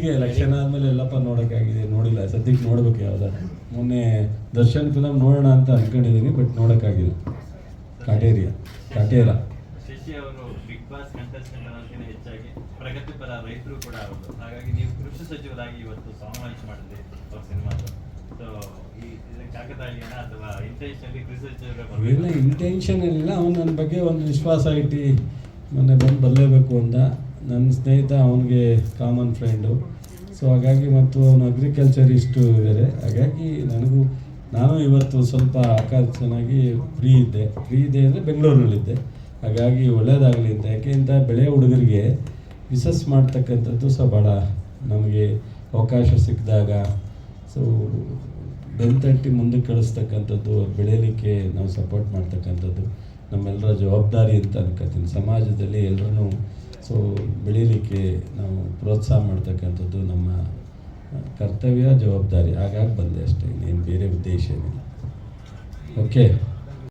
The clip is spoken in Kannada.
ಇತ್ತೀಚೆಗೆ ಎಲೆಕ್ಷನ್ ಆದಮೇಲೆ ಎಲ್ಲಪ್ಪ ನೋಡೋಕ್ಕಾಗಿದೆ, ನೋಡಿಲ್ಲ. ಸದ್ಯಕ್ಕೆ ನೋಡ್ಬೇಕು ಯಾವ್ದಾದ್ರು. ಮೊನ್ನೆ ದರ್ಶನ್ ಫಿಲಮ್ ನೋಡೋಣ ಅಂತ ಅಂದ್ಕೊಂಡಿದ್ದೀನಿ, ಬಟ್ ನೋಡೋಕ್ಕಾಗಿಲ್ಲ. ಕಾಟೇರ ಶಶಿ ಅವರು ಬಿಗ್ ಬಾಸ್ ಕಂಟೆಸ್ಟೆಂಟ್ ಅನ್ನೋದಕ್ಕಿಂತ ಹೆಚ್ಚಾಗಿ ಪ್ರಗತಿಪರ ರೈತರು ಕೂಡ ಅವರು. ಹಾಗಾಗಿ ನೀವು ಕೃಷಿ ಸಚಿವರಾಗಿ ಇವತ್ತು ಸಮಾವೇಶ ಮಾಡಿದ್ರಿ ಅವ್ರ ಸಿನಿಮಾದು. ಸೊ ಈ ಕಾಕತಾಳೀಯನ ಅಥವಾ ಇಂಟೆನ್ಷನ್ಲಿ ಕೃಷಿ ಸಚಿವರು ಇಲ್ಲ, ಇಂಟೆನ್ಷನ್ ಇಲ್ಲ. ಅವನು ನನ್ನ ಬಗ್ಗೆ ಒಂದು ವಿಶ್ವಾಸ ಇಟ್ಟು ಮೊನ್ನೆ ಬಂದು ಬರಲೇಬೇಕು ಅಂತ. ನನ್ನ ಸ್ನೇಹಿತ, ಅವನಿಗೆ ಕಾಮನ್ ಫ್ರೆಂಡು. ಸೊ ಹಾಗಾಗಿ ಮತ್ತು ಅವನು ಅಗ್ರಿಕಲ್ಚರಿಸ್ಟು ಬೇರೆ. ಹಾಗಾಗಿ ನಾನು ಇವತ್ತು ಸ್ವಲ್ಪ ಚೆನ್ನಾಗಿ ಫ್ರೀ ಇದ್ದೆ ಅಂದರೆ ಬೆಂಗಳೂರಿನಲ್ಲಿದ್ದೆ. ಹಾಗಾಗಿ ಒಳ್ಳೆಯದಾಗಲಿ ಅಂತ. ಯಾಕೆಂತ ಬೆಳೆ ಹುಡುಗರಿಗೆ ಬಿಸ್ನೆಸ್ ಮಾಡ್ತಕ್ಕಂಥದ್ದು ಸಹ ಭಾಳ ನಮಗೆ ಅವಕಾಶ ಸಿಕ್ಕಿದಾಗ ಸೊ ಬೆಂತಟ್ಟಿ ಮುಂದಕ್ಕೆ ಕಳಿಸ್ತಕ್ಕಂಥದ್ದು, ಬೆಳೆಯಲಿಕ್ಕೆ ನಾವು ಸಪೋರ್ಟ್ ಮಾಡ್ತಕ್ಕಂಥದ್ದು ನಮ್ಮೆಲ್ಲರ ಜವಾಬ್ದಾರಿ ಅಂತ ಅನ್ಕೋತೀನಿ. ಸಮಾಜದಲ್ಲಿ ಎಲ್ಲರೂ ಸೊ ಬೆಳೀಲಿಕ್ಕೆ ನಾವು ಪ್ರೋತ್ಸಾಹ ಮಾಡ್ತಕ್ಕಂಥದ್ದು ನಮ್ಮ ಕರ್ತವ್ಯ, ಜವಾಬ್ದಾರಿ. ಹಾಗಾಗಿ ಬಂದೆ ಅಷ್ಟೇ, ಇನ್ನೇನು ಬೇರೆ ಉದ್ದೇಶ ಏನಿಲ್ಲ. ಓಕೆ.